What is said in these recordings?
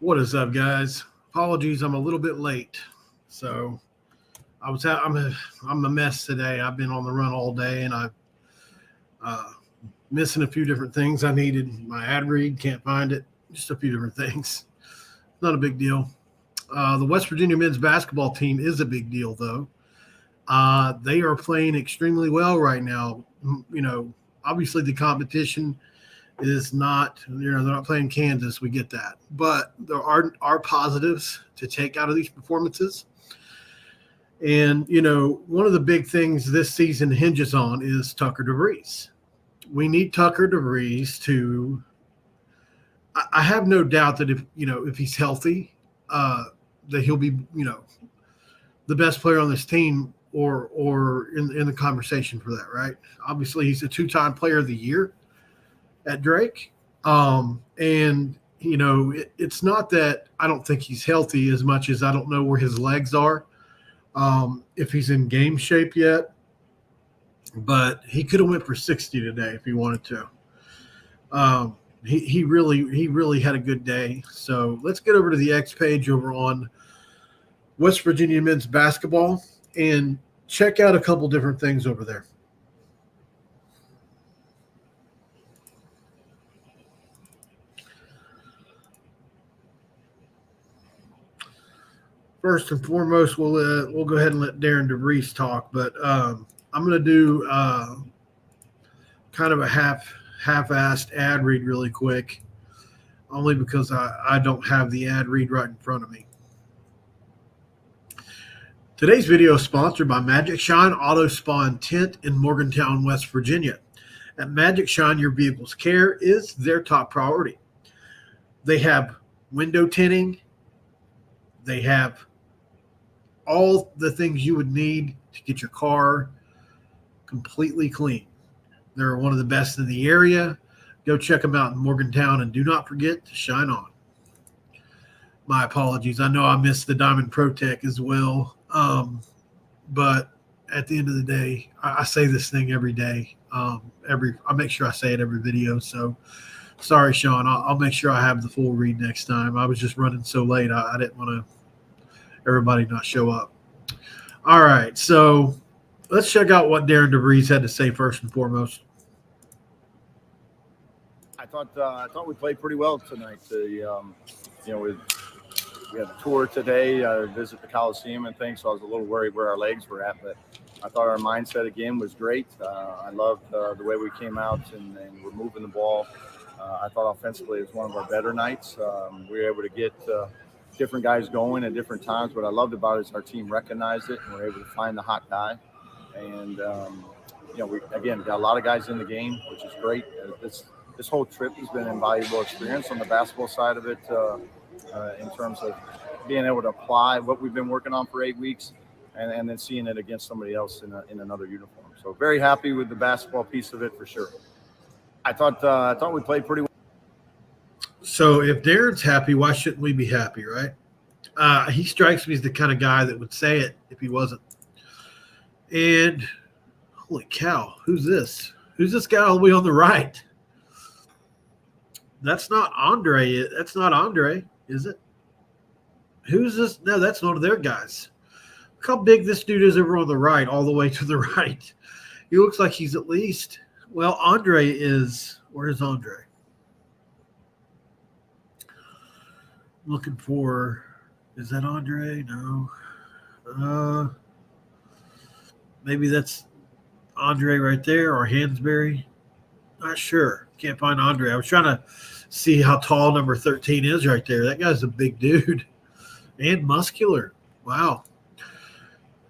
What is up, guys? Apologies, I'm a little bit late. So I'm a mess today. I've been on the run all day, and I missing a few different things. I needed my ad read, can't find it. Just a few different things. Not a big deal. The West Virginia men's basketball team is a big deal, though. They are playing extremely well right now. Obviously the competition is not, they're not playing Kansas. We get that. But there are positives to take out of these performances. And, one of the big things this season hinges on is Tucker Devries. We need Tucker Devries to – I have no doubt that if he's healthy, that he'll be, the best player on this team or in the conversation for that, right? Obviously, he's a two-time player of the year at Drake. It's not that I don't think he's healthy as much as I don't know where his legs are, if he's in game shape yet. But he could have went for 60 today if he wanted to. He really had a good day. So let's get over to the X page over on West Virginia men's basketball and check out a couple different things over there. First and foremost, we'll go ahead and let Darren DeVries talk, but I'm going to do kind of a half-assed ad read really quick, only because I don't have the ad read right in front of me. Today's video is sponsored by Magic Shine Auto Spa and Tint in Morgantown, West Virginia. At Magic Shine, your vehicle's care is their top priority. They have window tinting. They have all the things you would need to get your car completely clean. They're one of the best in the area. Go check them out in Morgantown, and do not forget to shine on. My apologies. I know I missed the Diamond Pro Tech as well. But at the end of the day, I say this thing every day. I make sure I say it every video. So sorry, Sean. I'll make sure I have the full read next time. I was just running so late. I didn't want everybody not show up. All right. So let's check out what Darren DeVries had to say first and foremost. I thought we played pretty well tonight. We had a tour today, visit the Coliseum and things, so I was a little worried where our legs were at, but I thought our mindset again was great. I loved the way we came out and we're moving the ball. I thought offensively it was one of our better nights. We were able to get different guys going at different times. What I loved about it is our team recognized it and we're able to find the hot guy. And, we, again, got a lot of guys in the game, which is great. This whole trip has been an invaluable experience on the basketball side of it. In terms of being able to apply what we've been working on for 8 weeks and then seeing it against somebody else in another uniform. So very happy with the basketball piece of it for sure. I thought we played pretty well. So if Darren's happy, why shouldn't we be happy, right? He strikes me as the kind of guy that would say it if he wasn't. And holy cow, who's this? Who's this guy all the way on the right? That's not Andre. That's not Andre. Is it? Who's this? No, that's one of their guys. Look how big this dude is over on the right, all the way to the right. He looks like he's at least, well, Andre is, where's Andre? Looking for, is that Andre? No. Maybe that's Andre right there or Hansberry. Not sure. Can't find Andre. I was trying to see how tall number 13 is right there. That guy's a big dude and muscular. Wow.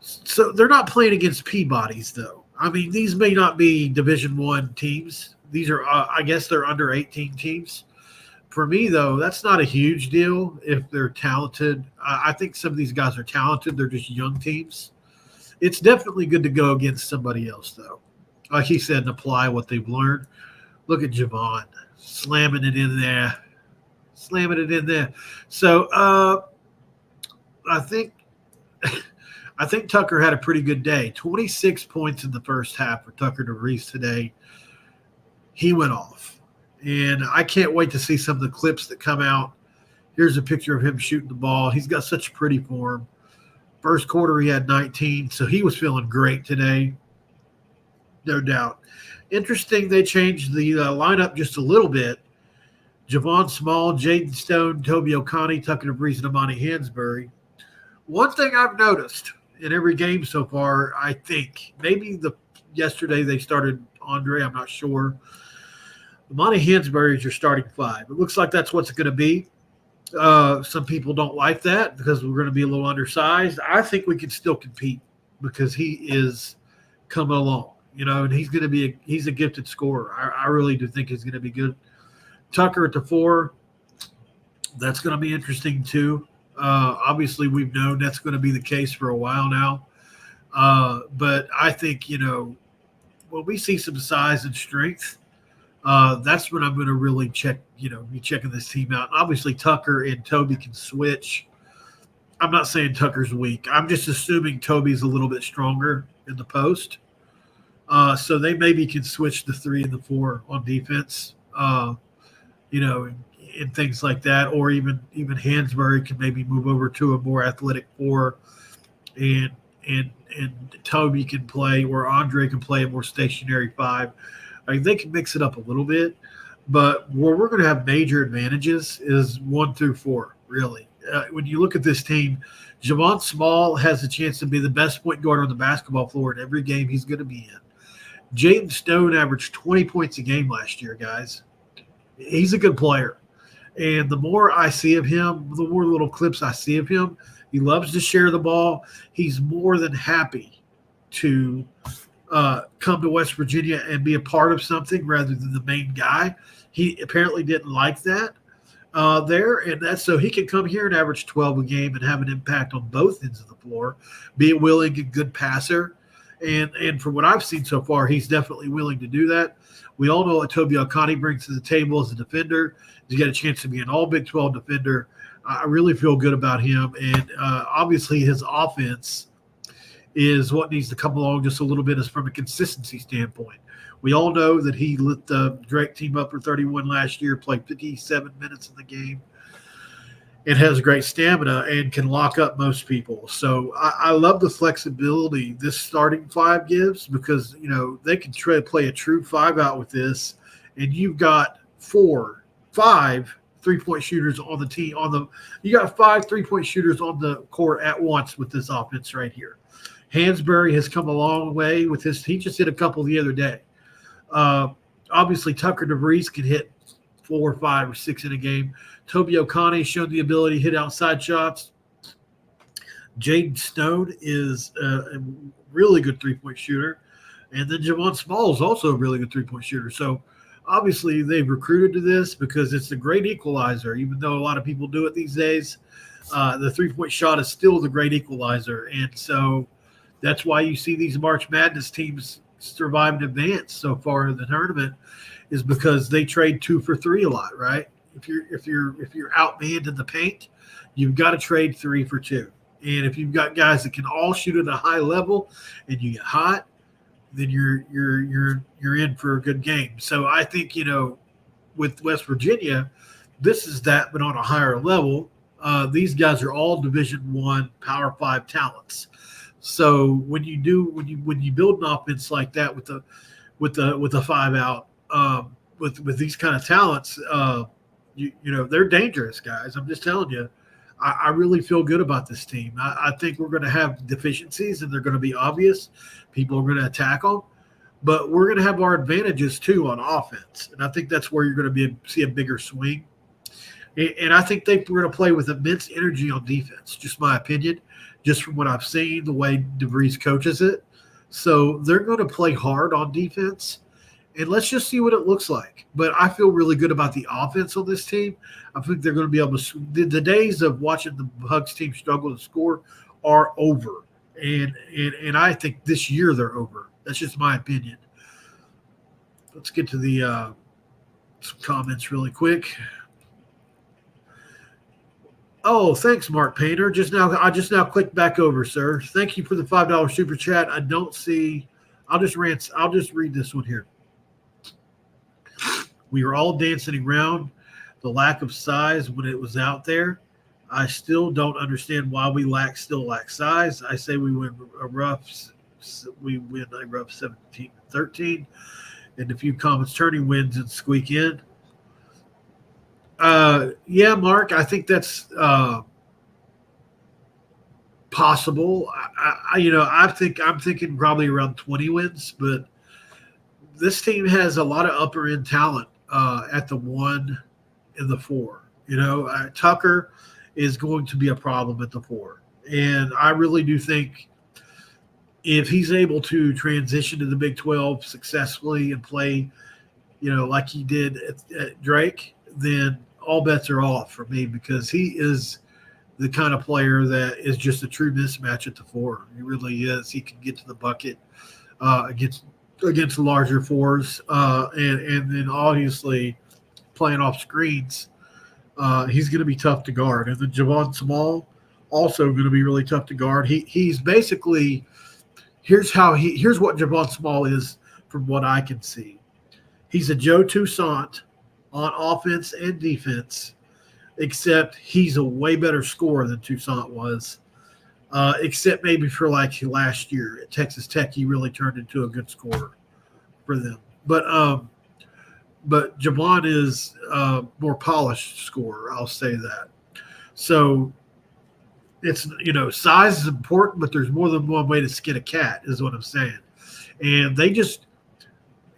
So they're not playing against Peabody's, though. I mean, these may not be Division I teams. These are, I guess they're under 18 teams. For me, though, that's not a huge deal if they're talented. I think some of these guys are talented. They're just young teams. It's definitely good to go against somebody else, though. Like he said, and apply what they've learned. Look at Javon slamming it in there. So I think Tucker had a pretty good day. 26 points in the first half for Tucker DeVries today. He went off. And I can't wait to see some of the clips that come out Here's a picture of him shooting the ball. He's got such pretty form. First quarter, he had 19, so he was feeling great today, no doubt. Interesting, they changed the lineup just a little bit. Javon Small, Jaden Stone, Toby O'Connie, Tucker Devries, and Amani Hansberry. One thing I've noticed in every game so far, I think, maybe yesterday they started Andre, I'm not sure. Amani Hansberry is your starting five. It looks like that's what's going to be. Some people don't like that because we're going to be a little undersized. I think we can still compete because he is coming along, and he's going to be he's a gifted scorer. I really do think he's going to be good. Tucker at the 4, that's going to be interesting too. Obviously, we've known that's going to be the case for a while now. But I think, when we see some size and strength, that's when I'm going to really be checking this team out. And obviously, Tucker and Toby can switch. I'm not saying Tucker's weak. I'm just assuming Toby's a little bit stronger in the post. So they maybe can switch the 3 and the 4 on defense, and things like that. Or even Hansberry can maybe move over to a more athletic 4, and Toby can play, or Andre can play a more stationary 5. They can mix it up a little bit, but where we're going to have major advantages is 1 through 4, really. When you look at this team, Javon Small has a chance to be the best point guard on the basketball floor in every game he's going to be in. Jaden Stone averaged 20 points a game last year, guys. He's a good player. And the more I see of him, the more little clips I see of him, he loves to share the ball. He's more than happy to come to West Virginia and be a part of something rather than the main guy. He apparently didn't like that there, and that's so he can come here and average 12 a game and have an impact on both ends of the floor, be a willing and good passer. And from what I've seen so far, he's definitely willing to do that. We all know what Toby O'Connie brings to the table as a defender. He's got a chance to be an all Big 12 defender. I really feel good about him. And obviously his offense is what needs to come along just a little bit as from a consistency standpoint. We all know that he lit the Drake team up for 31 last year, played 57 minutes in the game, and has great stamina and can lock up most people. So I love the flexibility this starting 5 gives because, they can try to play a true 5 out with this, and you've got 5 3-point shooters on the team. You got 5 3-point shooters on the court at once with this offense right here. Hansberry has come a long way with his. He just hit a couple the other day. Obviously, Tucker Devries can hit 4 or 5 or 6 in a game. Toby O'Connie showed the ability to hit outside shots. Jaden Stone is a really good 3-point shooter. And then Javon Small is also a really good 3-point shooter. So, obviously, they've recruited to this because it's a great equalizer. Even though a lot of people do it these days, the 3-point shot is still the great equalizer. And so that's why you see these March Madness teams survive and advance so far in the tournament, is because they trade 2 for 3 a lot, right? If you're outmanned in the paint, you've got to trade 3 for 2. And if you've got guys that can all shoot at a high level and you get hot, then you're in for a good game. So I think, with West Virginia, this is that, but on a higher level. These guys are all Division I Power 5 talents. So when you build an offense like that with a 5 out, with these kind of talents, they're dangerous, guys. I'm just telling you. I really feel good about this team. I think we're going to have deficiencies, and they're going to be obvious. People are going to attack them, but we're going to have our advantages too on offense, and I think that's where you're going to see a bigger swing. And I think we're going to play with immense energy on defense. Just my opinion, just from what I've seen, the way Devries coaches it. So they're going to play hard on defense. And let's just see what it looks like. But I feel really good about the offense on this team. I think they're going to be able to – the days of watching the Hugs team struggle to score are over. And I think this year they're over. That's just my opinion. Let's get to the some comments really quick. Oh, thanks, Mark Painter. I just now clicked back over, sir. Thank you for the $5 super chat. I don't see – I'll just read this one here. We are all dancing around the lack of size when it was out there. I still don't understand why we still lack size. I say we win a rough 17-13, and a few Comets turning wins and squeak in. Yeah, Mark, I think that's possible. I'm thinking probably around 20 wins, but this team has a lot of upper end talent at the 1 and the 4. Tucker is going to be a problem at the 4, and I really do think if he's able to transition to the Big 12 successfully and play, like he did at Drake, then all bets are off for me, because he is the kind of player that is just a true mismatch at the 4. He really is. He can get to the bucket against larger 4s, and then obviously playing off screens. He's going to be tough to guard. And then Javon Small, also going to be really tough to guard. He's basically here's what Javon Small is from what I can see. He's a Joe Toussaint on offense and defense, except he's a way better scorer than Toussaint was. Except maybe for like last year at Texas Tech, he really turned into a good scorer for them. But Javon is a more polished scorer, I'll say that. So it's, size is important, but there's more than one way to skin a cat, is what I'm saying. And they just,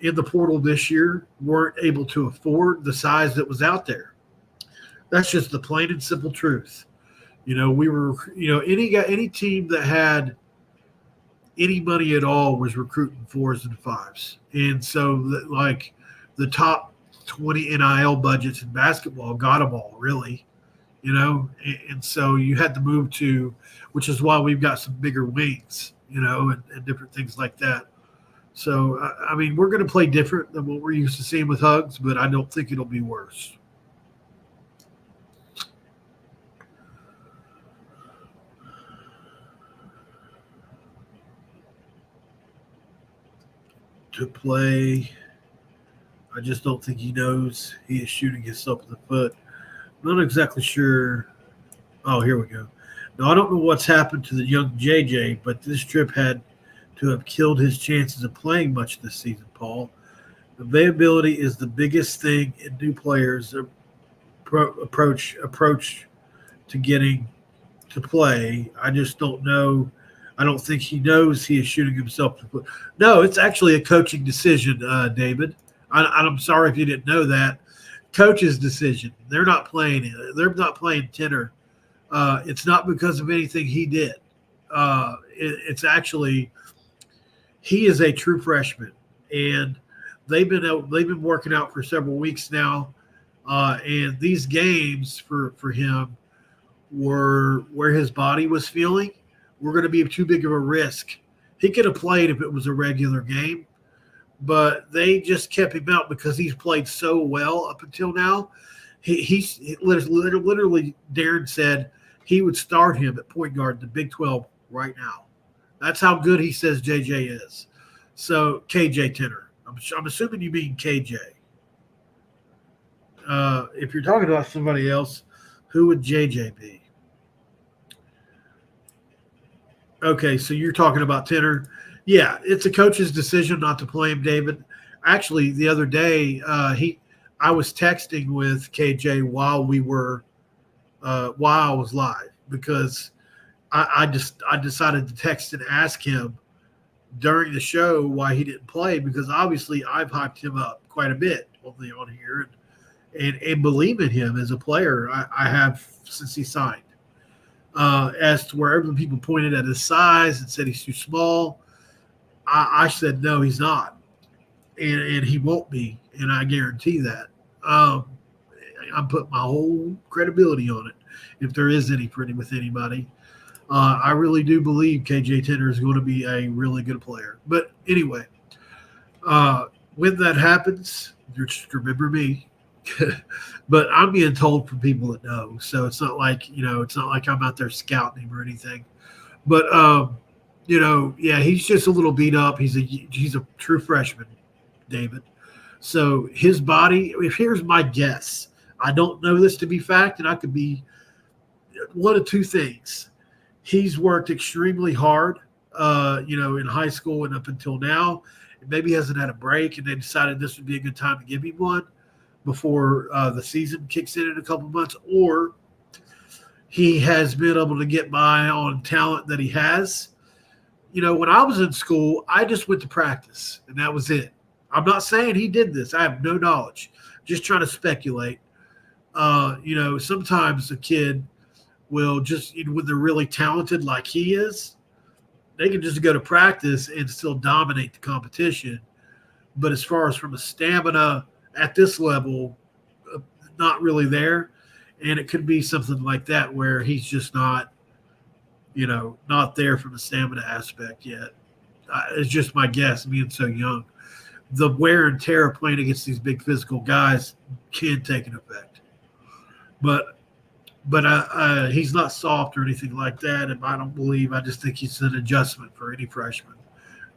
in the portal this year, weren't able to afford the size that was out there. That's just the plain and simple truth. We were, any team that had any money at all was recruiting 4s and 5s. And so, like, the top 20 NIL budgets in basketball got them all, really, and so you had to move to, which is why we've got some bigger wings, and different things like that. So, I mean, we're going to play different than what we're used to seeing with Hugs, but I don't think it'll be worse. To play, I just don't think he knows he is shooting himself in the foot. I'm not exactly sure. Oh, here we go. Now, I don't know what's happened to the young JJ, but this trip had to have killed his chances of playing much this season, Paul. Availability is the biggest thing in new players' approach to getting to play. I just don't know. I don't think he knows he is shooting himself in the foot. No, it's actually a coaching decision, David. I'm sorry if you didn't know that. Coach's decision. They're not playing it. They're not playing tenor. It's not because of anything he did. It's actually he is a true freshman, and they've been working out for several weeks now. And these games for him were where his body was feeling. We're going to be too big of a risk. He could have played if it was a regular game, but they just kept him out because he's played so well up until now. He's literally, Darren said he would start him at point guard in the Big 12 right now. That's how good he says JJ is. So KJ Tenor. I'm assuming you mean KJ. If you're talking about somebody else, who would JJ be? Okay, so you're talking about Tenor. Yeah, it's a coach's decision not to play him, David. Actually, the other day, I was texting with KJ while I was live, because I decided to text and ask him during the show why he didn't play, because obviously I've hyped him up quite a bit on here and believe in him as a player. I have since he signed. As to where other people pointed at his size and said he's too small, I said no, he's not, and he won't be, and I guarantee that. I'm putting my whole credibility on it, if there is any with anybody. I really do believe KJ Tenor is going to be a really good player. But anyway, when that happens, just remember me. But I'm being told from people that know, so it's not like I'm out there scouting him or anything. But yeah, he's just a little beat up. He's a true freshman, David. So his body. Here's my guess. I don't know this to be fact, and I could be one of two things. He's worked extremely hard, in high school and up until now. Maybe he hasn't had a break, and they decided this would be a good time to give him one before the season kicks in a couple months, or he has been able to get by on talent that he has. When I was in school, I just went to practice, and that was it. I'm not saying he did this. I have no knowledge. Just trying to speculate. Sometimes a kid will just, when they're really talented like he is, they can just go to practice and still dominate the competition. But as far as from a stamina at this level, not really there. And it could be something like that where he's just not there from the stamina aspect yet. It's just my guess, being so young. The wear and tear of playing against these big physical guys can take an effect. But he's not soft or anything like that, and I just think he's an adjustment for any freshman,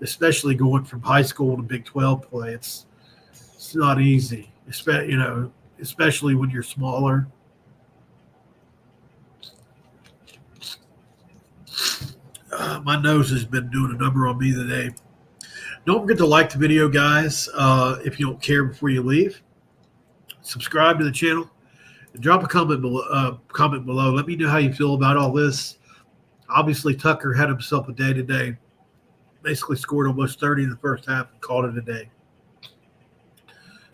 especially going from high school to Big 12 play. It's not easy, especially when you're smaller. My nose has been doing a number on me today. Don't forget to like the video, guys, if you don't care before you leave. Subscribe to the channel. And drop a comment below. Let me know how you feel about all this. Obviously, Tucker had himself a day today. Basically scored almost 30 in the first half and called it a day.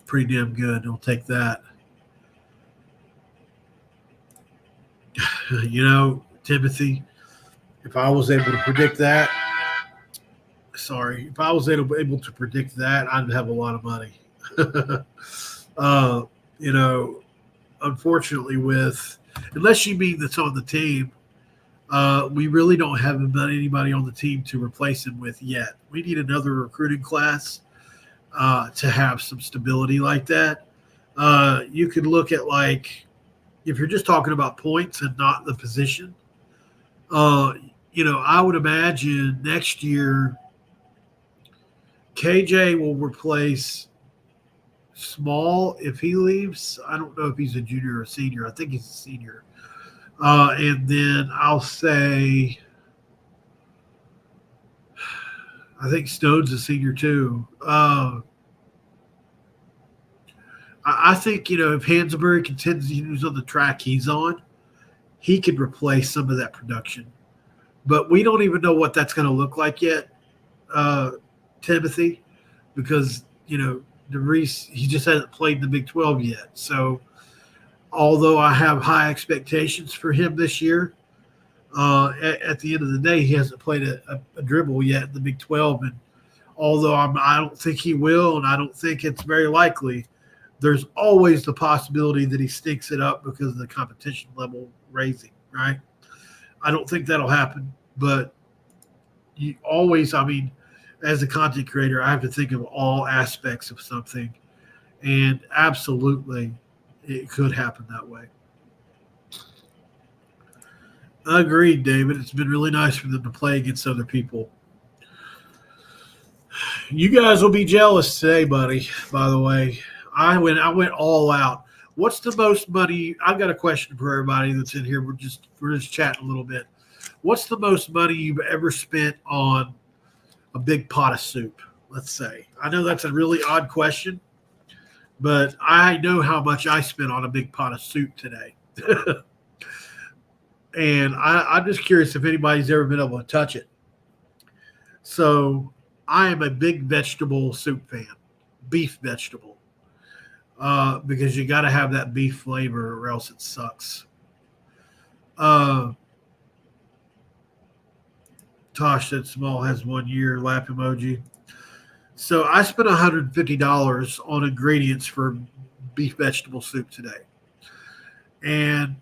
Pretty damn good. I'll take that. Timothy, if I was able to predict that, I'd have a lot of money. Unfortunately, unless you mean that's on the team, we really don't have anybody on the team to replace him with yet. We need another recruiting class to have some stability like that. You could look at, if you're just talking about points and not the position, I would imagine next year KJ will replace Small if he leaves. I don't know if he's a junior or a senior. I think he's a senior. And then I'll say I think Stone's a senior too. I think, if Hansberry continues on the track he's on, he could replace some of that production. But we don't even know what that's going to look like yet, Timothy, because, Devries, he just hasn't played in the Big 12 yet. So although I have high expectations for him this year, at the end of the day, he hasn't played a dribble yet in the Big 12. And although I don't think he will, and I don't think it's very likely, there's always the possibility that he stinks it up because of the competition level raising, right? I don't think that'll happen, but you always, as a content creator, I have to think of all aspects of something, and absolutely it could happen that way. Agreed, David. It's been really nice for them to play against other people. You guys will be jealous today, buddy, by the way. I went all out. What's the most money? I've got a question for everybody that's in here. We're just chatting a little bit. What's the most money you've ever spent on a big pot of soup, let's say? I know that's a really odd question, but I know how much I spent on a big pot of soup today. And I'm just curious if anybody's ever been able to touch it. So I am a big vegetable soup fan, beef vegetable. Because you got to have that beef flavor or else it sucks. Tosh said Small has 1 year, laugh emoji. So I spent $150 on ingredients for beef vegetable soup today. And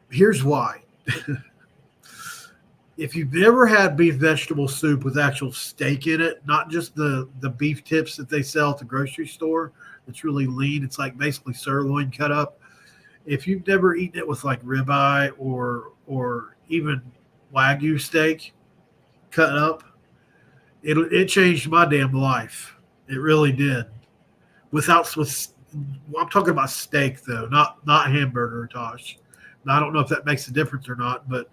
here's why. If you've never had beef vegetable soup with actual steak in it, not just the beef tips that they sell at the grocery store, it's really lean. It's like basically sirloin cut up. If you've never eaten it with like ribeye or even Wagyu steak cut up, it changed my damn life. It really did. With I'm talking about steak though, not hamburger, Tosh. Now, I don't know if that makes a difference or not, but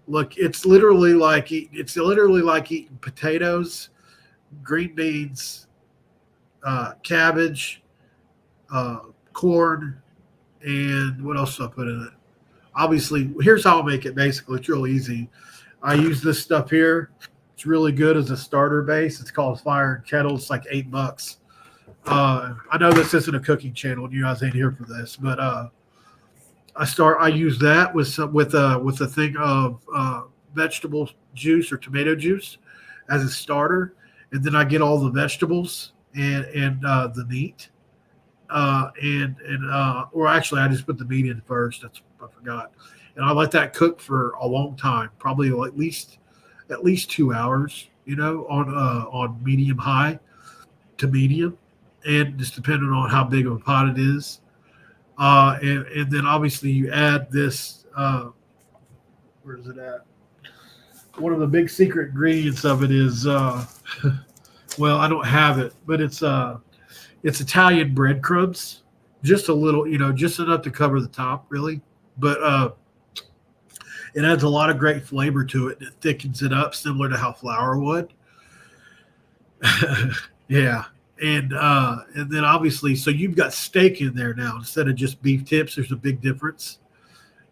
look, it's literally like eating potatoes, green beans, cabbage, uh, corn, and what else do I put in it? Obviously, here's how I make it. Basically, it's real easy. I use this stuff here. It's really good as a starter base. It's called Fire and Kettle. It's like $8. I know this isn't a cooking channel, and you guys ain't here for this, but I use that with a thing of vegetable juice or tomato juice as a starter, and then I get all the vegetables and the meat, or actually I just put the meat in first. I forgot, and I let that cook for a long time, probably at least 2 hours, on medium high to medium, and just depending on how big of a pot it is. And then obviously you add this. Where is it at? One of the big secret ingredients of it is, well, I don't have it, but it's Italian breadcrumbs, just a little, just enough to cover the top, really. But it adds a lot of great flavor to it. It thickens it up, similar to how flour would. Yeah. And then obviously, so you've got steak in there now instead of just beef tips. There's a big difference.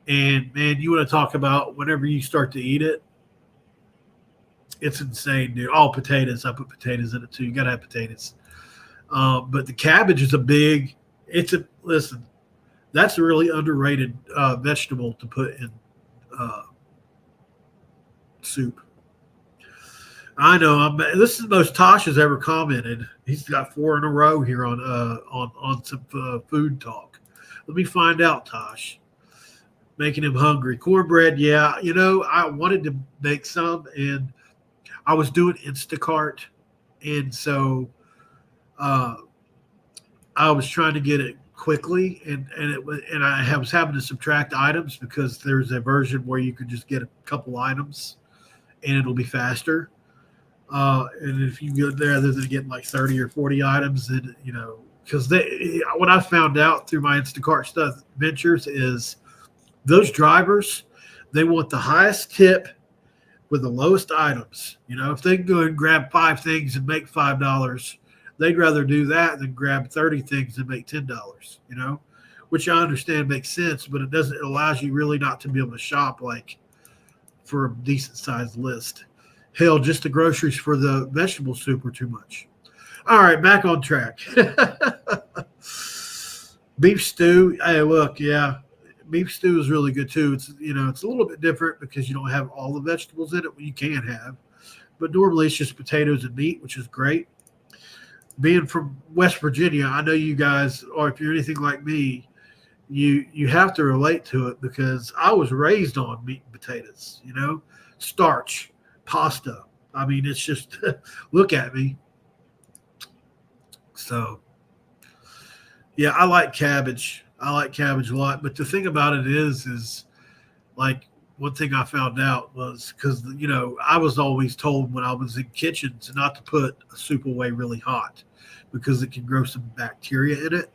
And man, you want to talk about whenever you start to eat it, it's insane, dude. Oh, potatoes. I put potatoes in it too. You got to have potatoes. But the cabbage is listen, that's a really underrated vegetable to put in soup. I know. This is the most Tosh has ever commented. He's got 4 in a row here on some food talk. Let me find out, Tosh. Making him hungry. Cornbread, yeah. I wanted to make some, and I was doing Instacart, and so I was trying to get it quickly, and I was having to subtract items because there's a version where you could just get a couple items, and it'll be faster. And if you go there, rather than getting like 30 or 40 items, then because what I found out through my Instacart stuff ventures is those drivers, they want the highest tip with the lowest items. If they can go and grab 5 things and make $5, they'd rather do that than grab 30 things and make $10. Which I understand makes sense, but it allows you really not to be able to shop like for a decent sized list. Hell, just the groceries for the vegetable soup are too much. All right, back on track. Beef stew. Hey, look, yeah, beef stew is really good too. It's it's a little bit different because you don't have all the vegetables in it. Well, you can have, but normally it's just potatoes and meat, which is great. Being from West Virginia, I know you guys, or if you're anything like me, you have to relate to it because I was raised on meat and potatoes. Starch. Pasta. I mean, it's just look at me. So, yeah, I like cabbage. I like cabbage a lot. But the thing about it is like one thing I found out was because I was always told when I was in kitchens not to put a soup away really hot because it can grow some bacteria in it,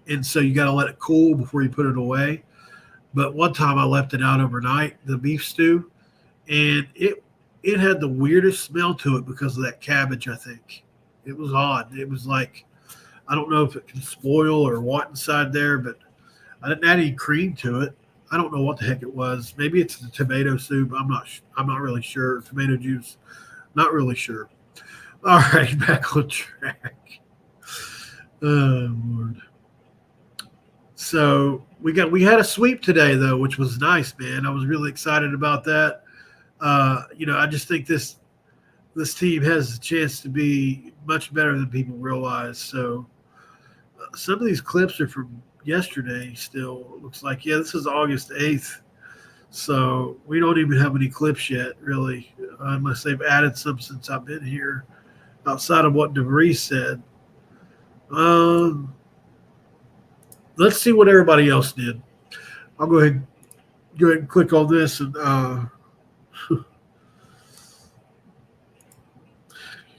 and so you got to let it cool before you put it away. But one time I left it out overnight, the beef stew, and it had the weirdest smell to it because of that cabbage, I think. It was odd. It was like, I don't know if it can spoil or what inside there, but I didn't add any cream to it. I don't know what the heck it was. Maybe it's the tomato soup. I'm not really sure. Tomato juice. Not really sure. All right, back on track. Oh, Lord. So we had a sweep today though, which was nice, man. I was really excited about that. I just think this team has a chance to be much better than people realize. So some of these clips are from yesterday still. It looks like, yeah, this is August 8th. So we don't even have any clips yet, really, unless they've added some since I've been here outside of what Devries said. Let's see what everybody else did. I'll go ahead and click on this and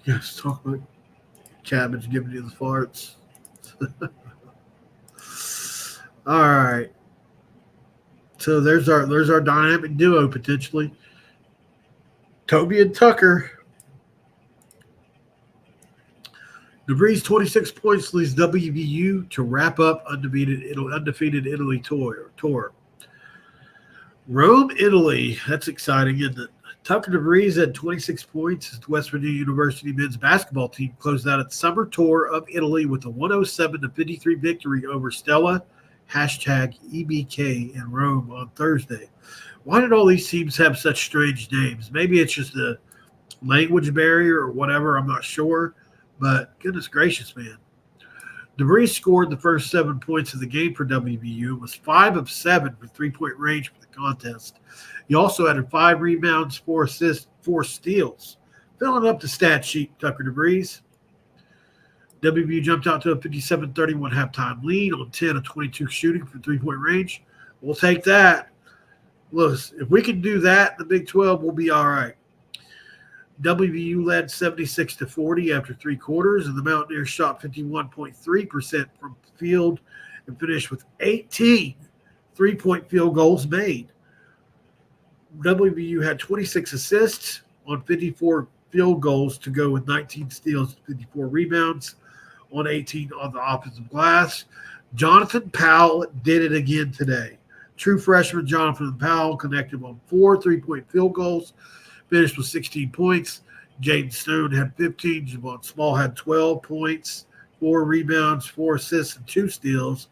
yes, talk about cabbage giving you the farts. All right. So there's our dynamic duo potentially. Toby and Tucker. Devries 26 points leads WVU to wrap up undefeated Italy tour. Rome, Italy. That's exciting, isn't it? Tucker Devries had 26 points as the West Virginia University men's basketball team closed out its summer tour of Italy with a 107-53 victory over Stella, #EBK in Rome on Thursday. Why did all these teams have such strange names? Maybe it's just a language barrier or whatever. I'm not sure. But goodness gracious, man. DeVries scored the first 7 points of the game for WVU and was 5 of 7 for three-point range for the contest. He also added 5 rebounds, 4 assists, 4 steals. Filling up the stat sheet, Tucker DeVries. WVU jumped out to a 57-31 halftime lead on 10 of 22 shooting from three-point range. We'll take that. Look, if we can do that in the Big 12, we'll be all right. WVU led 76-40 after 3 quarters, and the Mountaineers shot 51.3% from field and finished with 18 three-point field goals made. WVU had 26 assists on 54 field goals to go with 19 steals and 54 rebounds on 18 on the offensive glass. Jonathan Powell did it again today. True freshman Jonathan Powell connected on 4 three-point field goals, finished with 16 points. Jaden Stone had 15. Javon Small had 12 points, 4 rebounds, 4 assists, and 2 steals.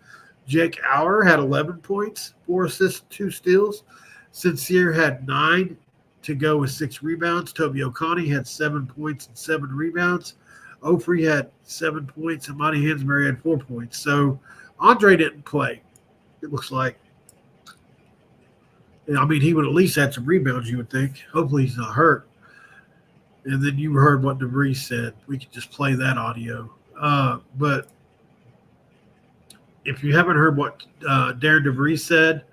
Jake Auer had 11 points, 4 assists, 2 steals. Sincere had 9 to go with 6 rebounds. Toby O'Connie had 7 points and 7 rebounds. Ofrey had 7 points, and Monty Hansberry had 4 points. So Andre didn't play, it looks like. I mean, he would at least have some rebounds, you would think. Hopefully he's not hurt. And then you heard what DeVries said. We could just play that audio. But if you haven't heard what Darren DeVries said,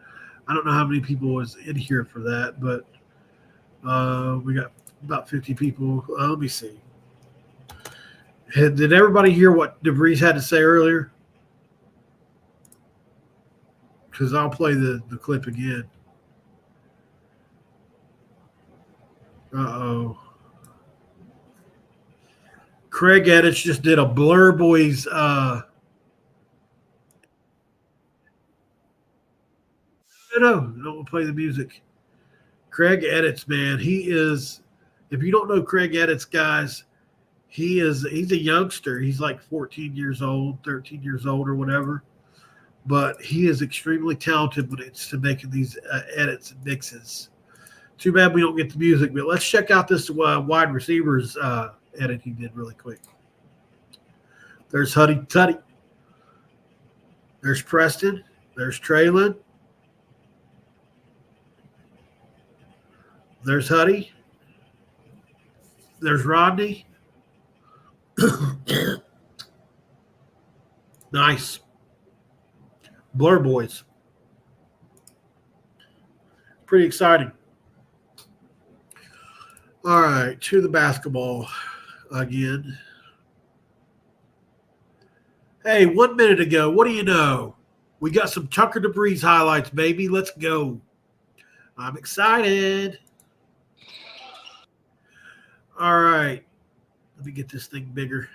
I don't know how many people was in here for that, but we got about 50 people. Let me see. Did everybody hear what DeVries had to say earlier? Because I'll play the clip again. Uh-oh. Craig Edditch just did a Blur Boys no, don't play the music. Craig Edditch, man, he is, if you don't know Craig Edditch, guys, he's a youngster. He's like 14 years old, 13 years old or whatever. But he is extremely talented when it's to making these edits and mixes. Too bad we don't get the music, but let's check out this wide receivers edit he did really quick. There's Huddy Tutty. There's Preston. There's Traylon. There's Huddy. There's Rodney. Nice. Blur Boys. Pretty exciting. All right, to the basketball again. Hey, 1 minute ago, what do you know? We got some Tucker DeVries highlights, baby. Let's go. I'm excited. All right. Let me get this thing bigger.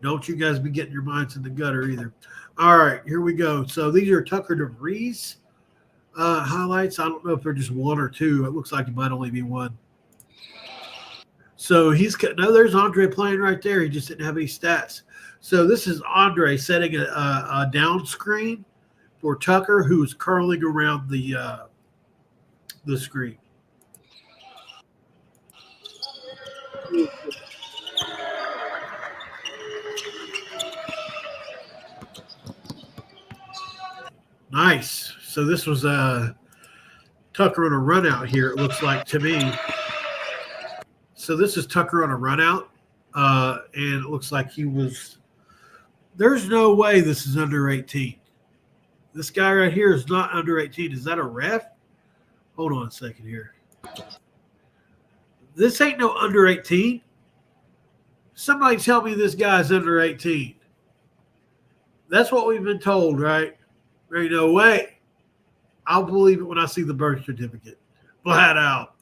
Don't you guys be getting your minds in the gutter either. All right, here we go. So these are Tucker DeVries highlights. I don't know if they're just 1 or 2. It looks like it might only be 1. So there's Andre playing right there. He just didn't have any stats. So this is Andre setting a down screen for Tucker, who's curling around the screen. Nice. So this was Tucker on a run out here, it looks like to me. So this is Tucker on a run out, and it looks like he was – there's no way this is under 18. This guy right here is not under 18. Is that a ref? Hold on a second here. This ain't no under 18. Somebody tell me this guy's under 18. That's what we've been told, right? There ain't no way. I'll believe it when I see the birth certificate. Flat out.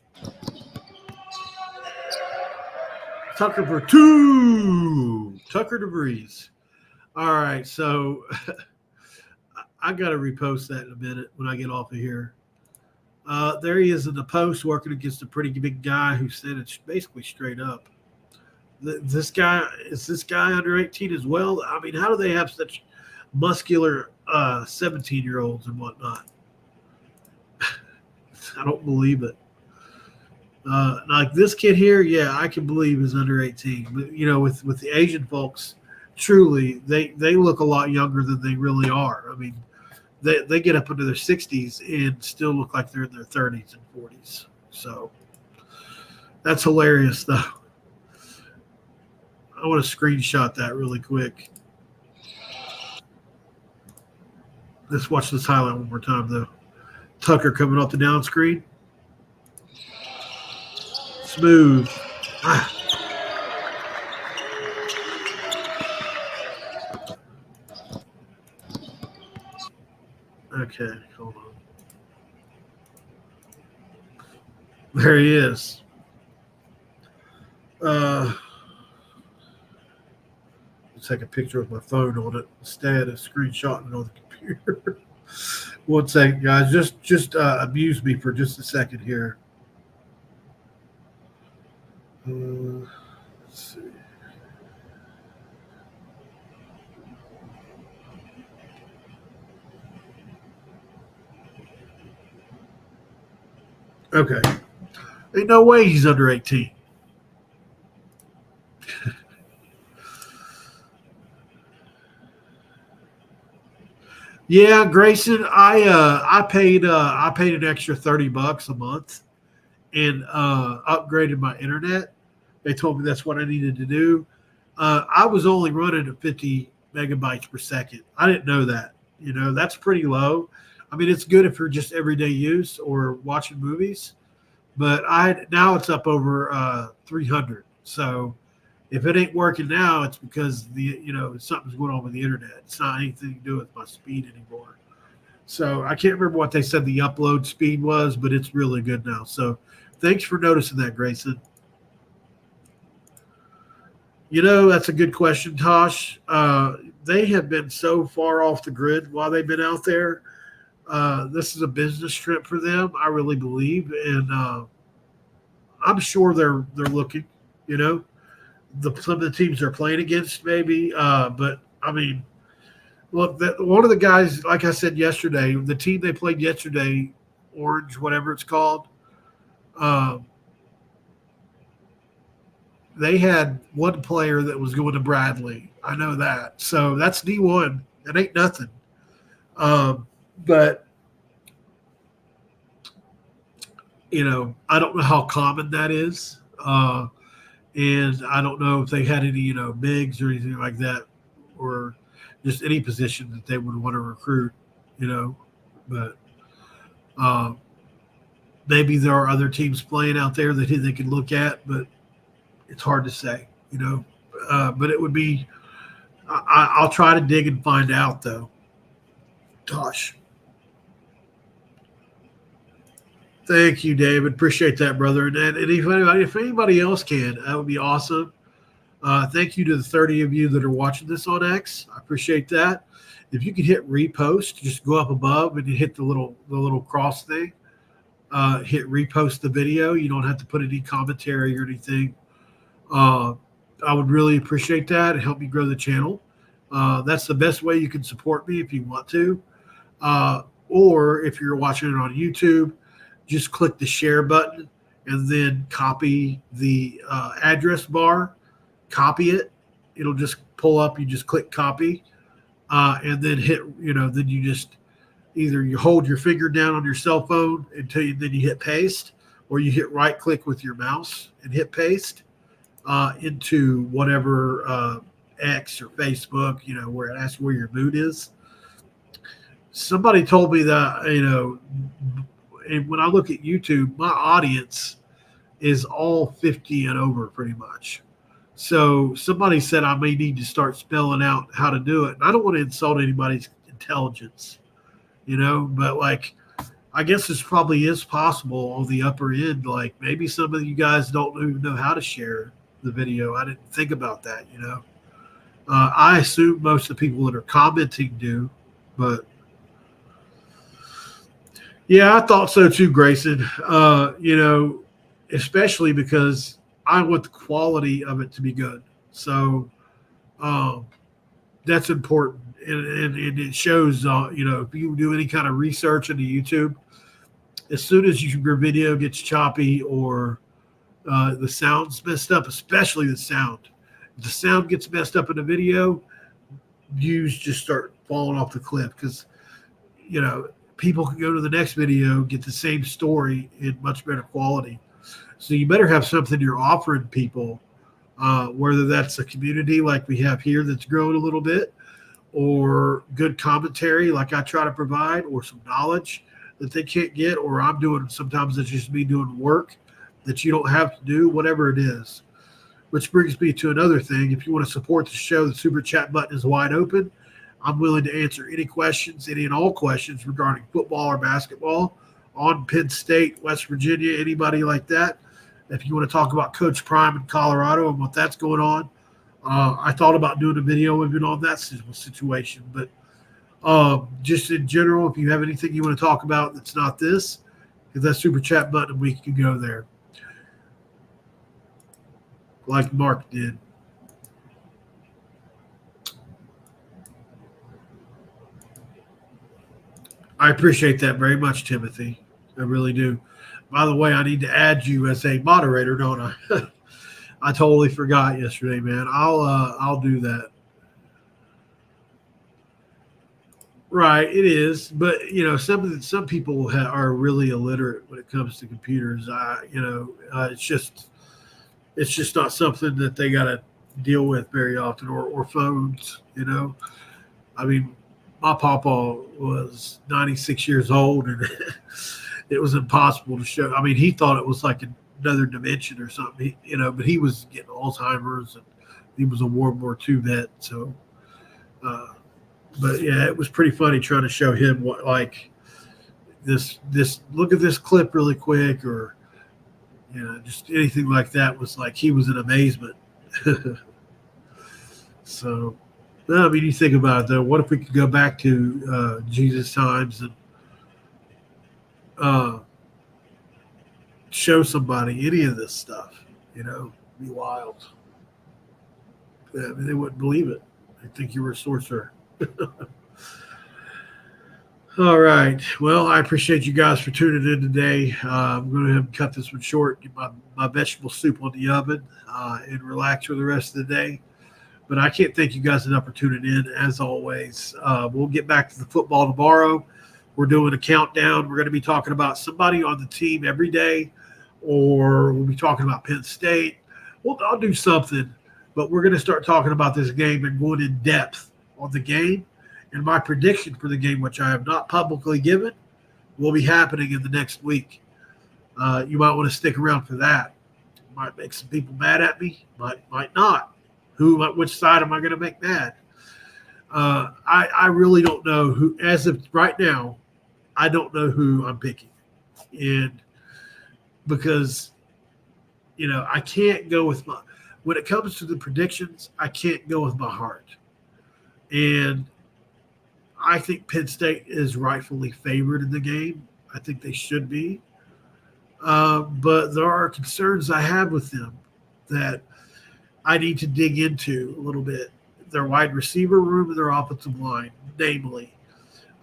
Tucker for 2. Tucker Devries. All right, so I got to repost that in a minute when I get off of here. There he is in the post working against a pretty big guy who's standing basically straight up. This guy under 18 as well? I mean, how do they have such muscular 17-year-olds and whatnot? I don't believe it. Like this kid here, yeah, I can believe is under 18. But with the Asian folks, truly they look a lot younger than they really are. I mean, they get up into their 60s and still look like they're in their 30s and 40s. So that's hilarious, though. I want to screenshot that really quick. Let's watch this highlight one more time, though. Tucker coming off the down screen. Smooth. Okay, hold on. There he is. Let's take a picture of my phone on it instead of screenshotting it on the computer. 1 second, guys. Just amuse me for just a second here. Let's see. Okay. Ain't no way he's under 18. Yeah, Grayson, I paid an extra $30 a month and upgraded my internet. They told me that's what I needed to do. I was only running at 50 megabytes per second. I didn't know that. That's pretty low. I mean, it's good if you're just everyday use or watching movies, but now it's up over 300. So if it ain't working now, it's because something's going on with the internet. It's not anything to do with my speed anymore. So I can't remember what they said the upload speed was, but it's really good now. So thanks for noticing that, Grayson. That's a good question, Tosh. They have been so far off the grid while they've been out there. This is a business trip for them, I really believe, and I'm sure they're looking. Some of the teams they're playing against, maybe. But I mean, look, one of the guys, like I said yesterday, the team they played yesterday, Orange, whatever it's called, they had one player that was going to Bradley. I know that. So that's D1. That ain't nothing. But I don't know how common that is. And I don't know if they had any, bigs or anything like that, or just any position that they would want to recruit, But maybe there are other teams playing out there that they can look at, but it's hard to say, But it would be I'll try to dig and find out, though. Gosh. Thank you, David. Appreciate that, brother. And if anybody else can, that would be awesome. Thank you to the 30 of you that are watching this on X. I appreciate that. If you could hit repost, just go up above and you hit the little cross thing. Hit repost the video. You don't have to put any commentary or anything. I would really appreciate that and help me grow the channel. That's the best way you can support me if you want to. Or if you're watching it on YouTube, just click the share button and then copy the address bar. Copy it. It'll just pull up. You just click copy, and then hit. Then you just either you hold your finger down on your cell phone then you hit paste, or you hit right click with your mouse and hit paste into whatever X or Facebook. Where it asks where your mood is. Somebody told me that and when I look at YouTube, my audience is all 50 and over pretty much. So somebody said I may need to start spelling out how to do it. And I don't want to insult anybody's intelligence, but like I guess this probably is possible on the upper end. Like maybe some of you guys don't even know how to share the video. I didn't think about that. I assume most of the people that are commenting do, but yeah, I thought so too, Grayson. Especially because I want the quality of it to be good. So that's important. And it shows, if you do any kind of research into YouTube, as soon as your video gets choppy or the sound's messed up, especially the sound, if the sound gets messed up in the video, views just start falling off the cliff because, people can go to the next video, get the same story in much better quality. So you better have something you're offering people, whether that's a community like we have here that's growing a little bit, or good commentary like I try to provide, or some knowledge that they can't get, or I'm doing. Sometimes it's just me doing work that you don't have to do, whatever it is. Which brings me to another thing. If you want to support the show, the super chat button is wide open. I'm willing to answer any questions, any and all questions regarding football or basketball on Penn State, West Virginia, anybody like that. If you want to talk about Coach Prime in Colorado and what that's going on, I thought about doing a video even on that situation. But just in general, if you have anything you want to talk about that's not this, hit that super chat button, we can go there. Like Mark did. I appreciate that very much, Timothy. I really do. By the way, I need to add you as a moderator, don't I? I totally forgot yesterday, man. I'll do that. Right, it is, but some people are really illiterate when it comes to computers. It's just not something that they got to deal with very often, or phones. I mean, my papa was 96 years old, and it was impossible to show. I mean, he thought it was like another dimension or something, but he was getting Alzheimer's, and he was a World War II vet. So, but yeah, it was pretty funny trying to show him what, like, this, look at this clip really quick, or, just anything like that. Was like, he was in amazement. So, I mean, you think about it, though. What if we could go back to Jesus times and show somebody any of this stuff? Be wild. Yeah, I mean, they wouldn't believe it. They'd think you were a sorcerer. All right. Well, I appreciate you guys for tuning in today. I'm going to have to cut this one short, get my vegetable soup on the oven, and relax for the rest of the day. But I can't thank you guys enough for tuning in, as always. We'll get back to the football tomorrow. We're doing a countdown. We're going to be talking about somebody on the team every day, or we'll be talking about Penn State. I'll do something, but we're going to start talking about this game and going in depth on the game. And my prediction for the game, which I have not publicly given, will be happening in the next week. You might want to stick around for that. Might make some people mad at me, might not. Which side am I going to make mad? I really don't know who, as of right now, I don't know who I'm picking. And because, I can't go with when it comes to the predictions, I can't go with my heart. And I think Penn State is rightfully favored in the game. I think they should be. But there are concerns I have with them that I need to dig into a little bit. Their wide receiver room and their offensive line, namely.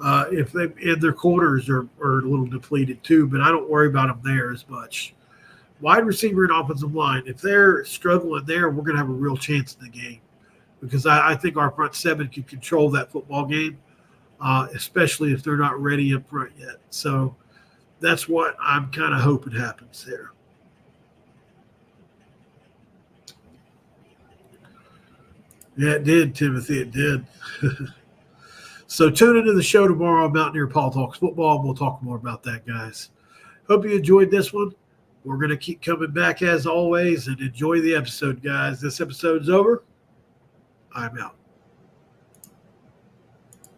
If they and their corners are a little depleted too, but I don't worry about them there as much. Wide receiver and offensive line, if they're struggling there, we're going to have a real chance in the game, because I think our front seven can control that football game, especially if they're not ready up front yet. So that's what I'm kind of hoping happens there. Yeah, it did, Timothy. It did. So tune into the show tomorrow. Mountaineer Paul Talks Football. We'll talk more about that, guys. Hope you enjoyed this one. We're going to keep coming back as always, and enjoy the episode, guys. This episode's over. I'm out.